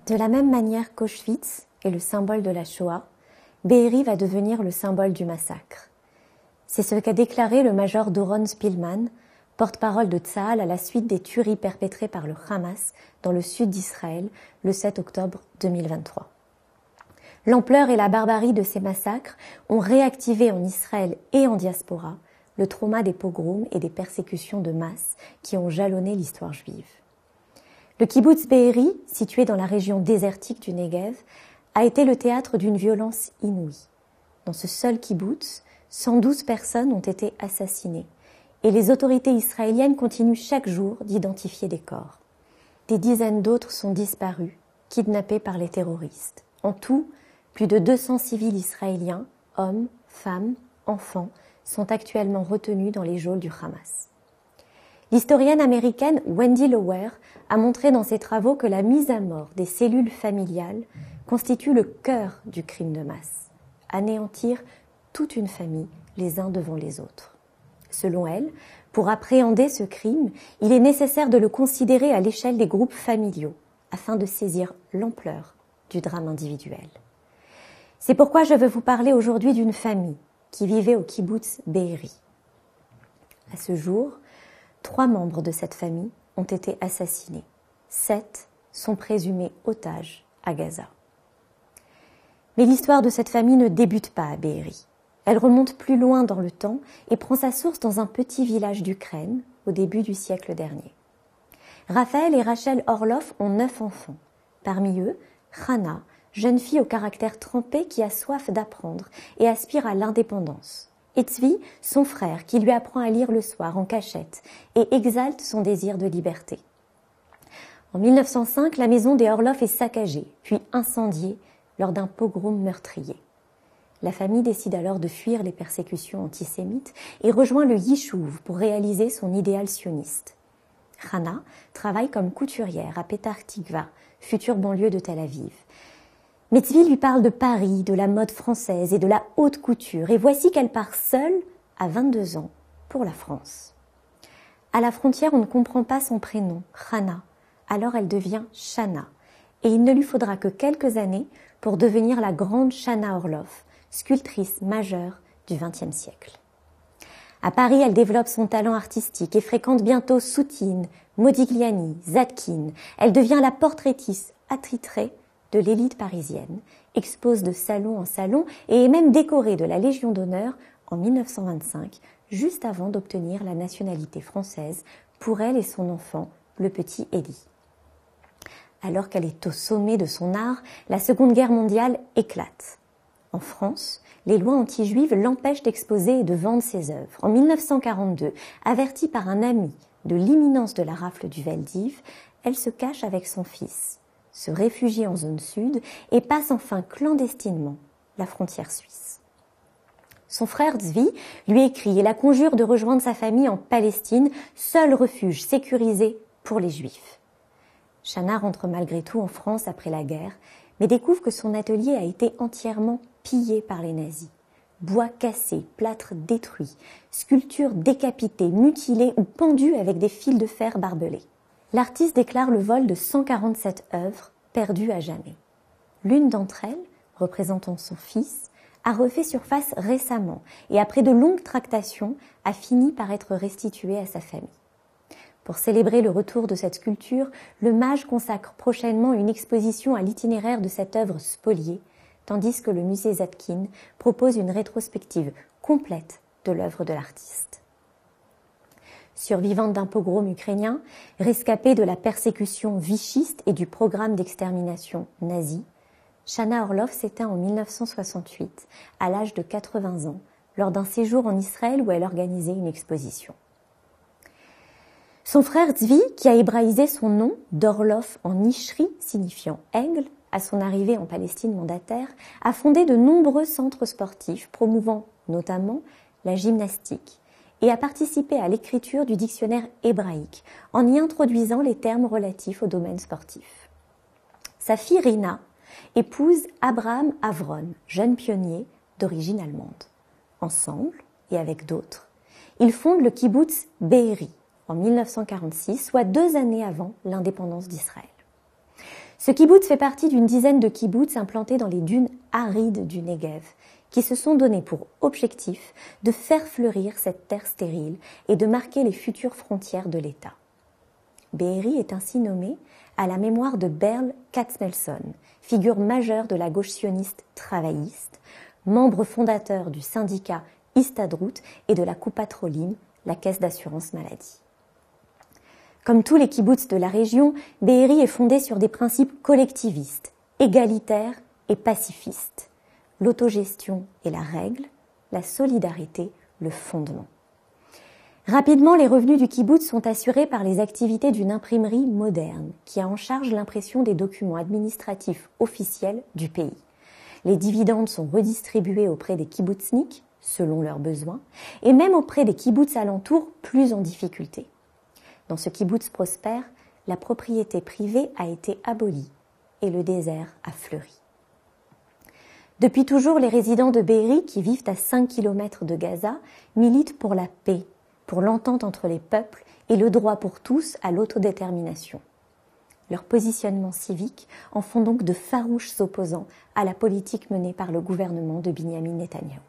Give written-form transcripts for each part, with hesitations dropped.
De la même manière qu'Auschwitz est le symbole de la Shoah, Be'eri va devenir le symbole du massacre. C'est ce qu'a déclaré le major Doron Spilman, porte-parole de Tsahal à la suite des tueries perpétrées par le Hamas dans le sud d'Israël le 7 octobre 2023. L'ampleur et la barbarie de ces massacres ont réactivé en Israël et en diaspora le trauma des pogroms et des persécutions de masse qui ont jalonné l'histoire juive. Le kibboutz Be'eri, situé dans la région désertique du Negev, a été le théâtre d'une violence inouïe. Dans ce seul kibboutz, 112 personnes ont été assassinées et les autorités israéliennes continuent chaque jour d'identifier des corps. Des dizaines d'autres sont disparus, kidnappés par les terroristes. En tout, plus de 200 civils israéliens, hommes, femmes, enfants, sont actuellement retenus dans les geôles du Hamas. L'historienne américaine Wendy Lower a montré dans ses travaux que la mise à mort des cellules familiales constitue le cœur du crime de masse. Anéantir toute une famille, les uns devant les autres. Selon elle, pour appréhender ce crime, il est nécessaire de le considérer à l'échelle des groupes familiaux, afin de saisir l'ampleur du drame individuel. C'est pourquoi je veux vous parler aujourd'hui d'une famille qui vivait au kibboutz Be'eri. À ce jour, 3 membres de cette famille ont été assassinés. 7 sont présumés otages à Gaza. Mais l'histoire de cette famille ne débute pas à Be'eri. Elle remonte plus loin dans le temps et prend sa source dans un petit village d'Ukraine au début du siècle dernier. Raphaël et Rachel Orloff ont 9 enfants. Parmi eux, Hana, jeune fille au caractère trempé qui a soif d'apprendre et aspire à l'indépendance. Et Tzvi, son frère, qui lui apprend à lire le soir en cachette et exalte son désir de liberté. En 1905, la maison des Orloff est saccagée, puis incendiée lors d'un pogrom meurtrier. La famille décide alors de fuir les persécutions antisémites et rejoint le Yishuv pour réaliser son idéal sioniste. Hana travaille comme couturière à Petah Tikva, future banlieue de Tel Aviv. Mais Tzvi lui parle de Paris, de la mode française et de la haute couture, et voici qu'elle part seule, à 22 ans, pour la France. À la frontière, on ne comprend pas son prénom, Hana, alors elle devient Shana, et il ne lui faudra que quelques années pour devenir la grande Shana Orloff, sculptrice majeure du XXe siècle. À Paris, elle développe son talent artistique et fréquente bientôt Soutine, Modigliani, Zadkine. Elle devient la portraitiste attitrée de l'élite parisienne, expose de salon en salon et est même décorée de la Légion d'honneur en 1925, juste avant d'obtenir la nationalité française pour elle et son enfant, le petit Élie. Alors qu'elle est au sommet de son art, la Seconde Guerre mondiale éclate. En France, les lois anti-juives l'empêchent d'exposer et de vendre ses œuvres. En 1942, avertie par un ami de l'imminence de la rafle du Veldiv, elle se cache avec son fils, se réfugie en zone sud et passe enfin clandestinement la frontière suisse. Son frère Tzvi lui écrit et la conjure de rejoindre sa famille en Palestine, seul refuge sécurisé pour les Juifs. Shana rentre malgré tout en France après la guerre, mais découvre que son atelier a été entièrement pillé par les nazis. Bois cassé, plâtre détruit, sculptures décapitées, mutilées ou pendues avec des fils de fer barbelés. L'artiste déclare le vol de 147 œuvres perdues à jamais. L'une d'entre elles, représentant son fils, a refait surface récemment et après de longues tractations a fini par être restituée à sa famille. Pour célébrer le retour de cette sculpture, le Mage consacre prochainement une exposition à l'itinéraire de cette œuvre spoliée, tandis que le musée Zadkine propose une rétrospective complète de l'œuvre de l'artiste. Survivante d'un pogrom ukrainien, rescapée de la persécution vichiste et du programme d'extermination nazi, Shana Orloff s'éteint en 1968, à l'âge de 80 ans, lors d'un séjour en Israël où elle organisait une exposition. Son frère Tzvi, qui a hébraïsé son nom d'Orloff en Ishri, signifiant aigle, à son arrivée en Palestine mandataire, a fondé de nombreux centres sportifs promouvant notamment la gymnastique et a participé à l'écriture du dictionnaire hébraïque en y introduisant les termes relatifs au domaine sportif. Sa fille Rina épouse Abraham Avron, jeune pionnier d'origine allemande. Ensemble, et avec d'autres, ils fondent le kibboutz Be'eri, en 1946, soit 2 années avant l'indépendance d'Israël. Ce kibboutz fait partie d'une dizaine de kibboutz implantés dans les dunes arides du Negev, qui se sont donnés pour objectif de faire fleurir cette terre stérile et de marquer les futures frontières de l'État. Be'eri est ainsi nommé à la mémoire de Berl Katznelson, figure majeure de la gauche sioniste travailliste, membre fondateur du syndicat Histadrout et de la Coupat Cholim, la caisse d'assurance maladie. Comme tous les kibboutz de la région, Be'eri est fondé sur des principes collectivistes, égalitaires et pacifistes. L'autogestion est la règle, la solidarité le fondement. Rapidement, les revenus du kibboutz sont assurés par les activités d'une imprimerie moderne qui a en charge l'impression des documents administratifs officiels du pays. Les dividendes sont redistribués auprès des kibbutzniks, selon leurs besoins, et même auprès des kibboutz alentours plus en difficulté. Dans ce kibboutz prospère, la propriété privée a été abolie et le désert a fleuri. Depuis toujours, les résidents de Be'eri, qui vivent à 5 km de Gaza, militent pour la paix, pour l'entente entre les peuples et le droit pour tous à l'autodétermination. Leurs positionnements civiques en font donc de farouches opposants à la politique menée par le gouvernement de Binyamin Netanyahou.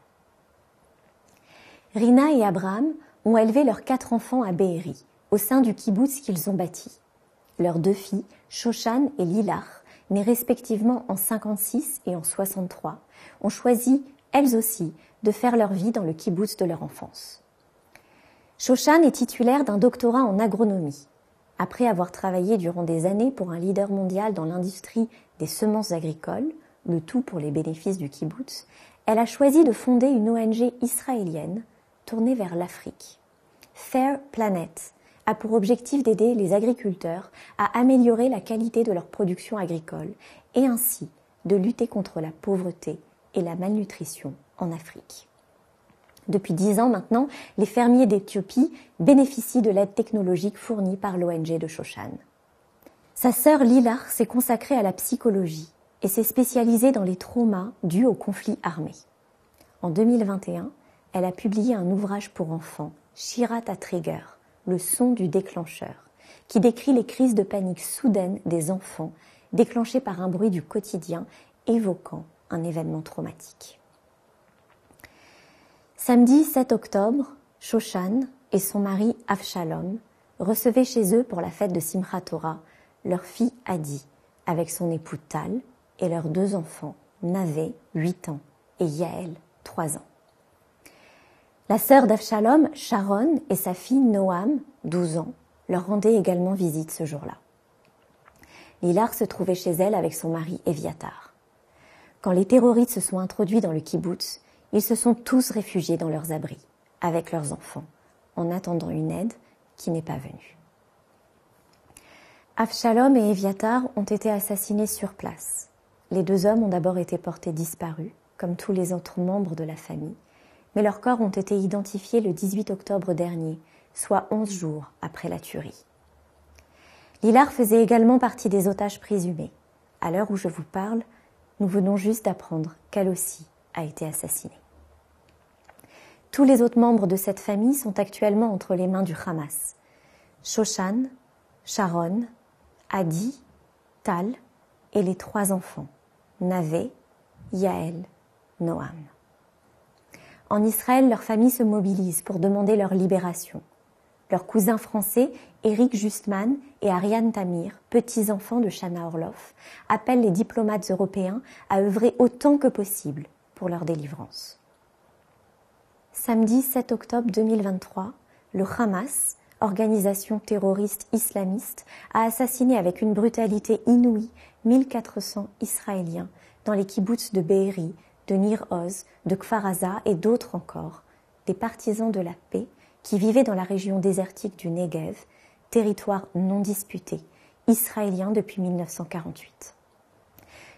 Rina et Abraham ont élevé leurs 4 enfants à Be'eri, au sein du kibboutz qu'ils ont bâti. Leurs 2 filles, Shoshan et Lilach, nées respectivement en 56 et en 63, ont choisi, elles aussi, de faire leur vie dans le kibboutz de leur enfance. Shoshan est titulaire d'un doctorat en agronomie. Après avoir travaillé durant des années pour un leader mondial dans l'industrie des semences agricoles, le tout pour les bénéfices du kibboutz, elle a choisi de fonder une ONG israélienne tournée vers l'Afrique. Fair Planet a pour objectif d'aider les agriculteurs à améliorer la qualité de leur production agricole et ainsi de lutter contre la pauvreté et la malnutrition en Afrique. Depuis 10 ans maintenant, les fermiers d'Éthiopie bénéficient de l'aide technologique fournie par l'ONG de Shoshan. Sa sœur Lilach s'est consacrée à la psychologie et s'est spécialisée dans les traumas dus aux conflits armés. En 2021, elle a publié un ouvrage pour enfants, Shirat HaTrigger, le son du déclencheur, qui décrit les crises de panique soudaines des enfants déclenchées par un bruit du quotidien évoquant un événement traumatique. Samedi 7 octobre, Shoshan et son mari Avshalom recevaient chez eux pour la fête de Simchat Torah leur fille Adi, avec son époux Tal et leurs 2 enfants, Navé, 8 ans, et Yael, 3 ans. La sœur d'Avshalom, Sharon, et sa fille Noam, 12 ans, leur rendaient également visite ce jour-là. Lilach se trouvait chez elle avec son mari Eviatar. Quand les terroristes se sont introduits dans le kibboutz, ils se sont tous réfugiés dans leurs abris, avec leurs enfants, en attendant une aide qui n'est pas venue. Avshalom et Eviatar ont été assassinés sur place. Les 2 hommes ont d'abord été portés disparus, comme tous les autres membres de la famille, mais leurs corps ont été identifiés le 18 octobre dernier, soit 11 jours après la tuerie. Lilach faisait également partie des otages présumés. À l'heure où je vous parle, nous venons juste d'apprendre qu'elle aussi a été assassinée. Tous les autres membres de cette famille sont actuellement entre les mains du Hamas. Shoshan, Sharon, Adi, Tal et les 3 enfants, Navé, Yael, Noam. En Israël, leurs familles se mobilisent pour demander leur libération. Leurs cousins français, Éric Justman et Ariane Tamir, petits-enfants de Chana Orloff, appellent les diplomates européens à œuvrer autant que possible pour leur délivrance. Samedi 7 octobre 2023, le Hamas, organisation terroriste islamiste, a assassiné avec une brutalité inouïe 1400 Israéliens dans les kibboutz de Be'eri, de Nir Oz, de Kfar Aza et d'autres encore, des partisans de la paix qui vivaient dans la région désertique du Negev, territoire non disputé, israélien depuis 1948.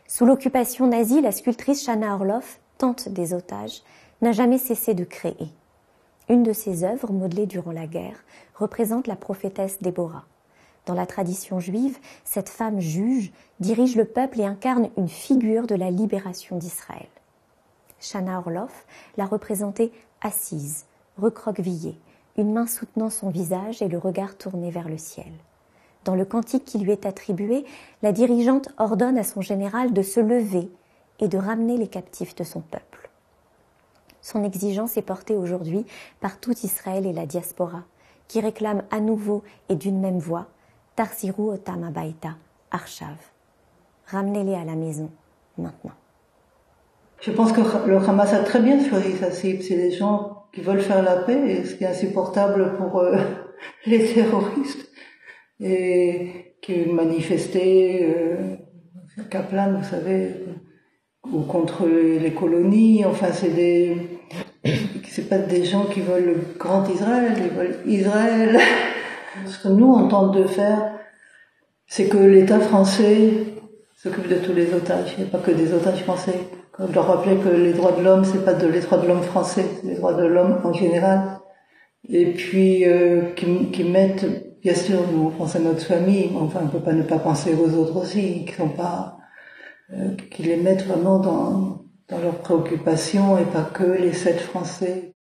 Sous l'occupation nazie, la sculptrice Chana Orloff, tante des otages, n'a jamais cessé de créer. Une de ses œuvres, modelée durant la guerre, représente la prophétesse Déborah. Dans la tradition juive, cette femme juge, dirige le peuple et incarne une figure de la libération d'Israël. Chana Orloff l'a représentée assise, recroquevillée, une main soutenant son visage et le regard tourné vers le ciel. Dans le cantique qui lui est attribué, la dirigeante ordonne à son général de se lever et de ramener les captifs de son peuple. Son exigence est portée aujourd'hui par tout Israël et la diaspora, qui réclament à nouveau et d'une même voix « Tarsiru otam habaita, arshav ». Ramenez-les à la maison, maintenant. Je pense que le Hamas a très bien choisi sa cible. C'est des gens qui veulent faire la paix, et ce qui est insupportable pour les terroristes, et qui manifestaient Kaplan, vous savez, ou contre les colonies. Enfin, c'est pas des gens qui veulent le grand Israël, ils veulent Israël. Ce que nous on tente de faire, c'est que l'État français s'occupe de tous les otages. Il n'y a pas que des otages français. Je leur rappelais que les droits de l'homme, c'est pas les droits de l'homme français, c'est les droits de l'homme en général. Et puis qui mettent, bien sûr, nous on pense à notre famille, enfin on peut pas ne pas penser aux autres aussi, qui les mettent vraiment dans leurs préoccupations, et pas que les 7 Français.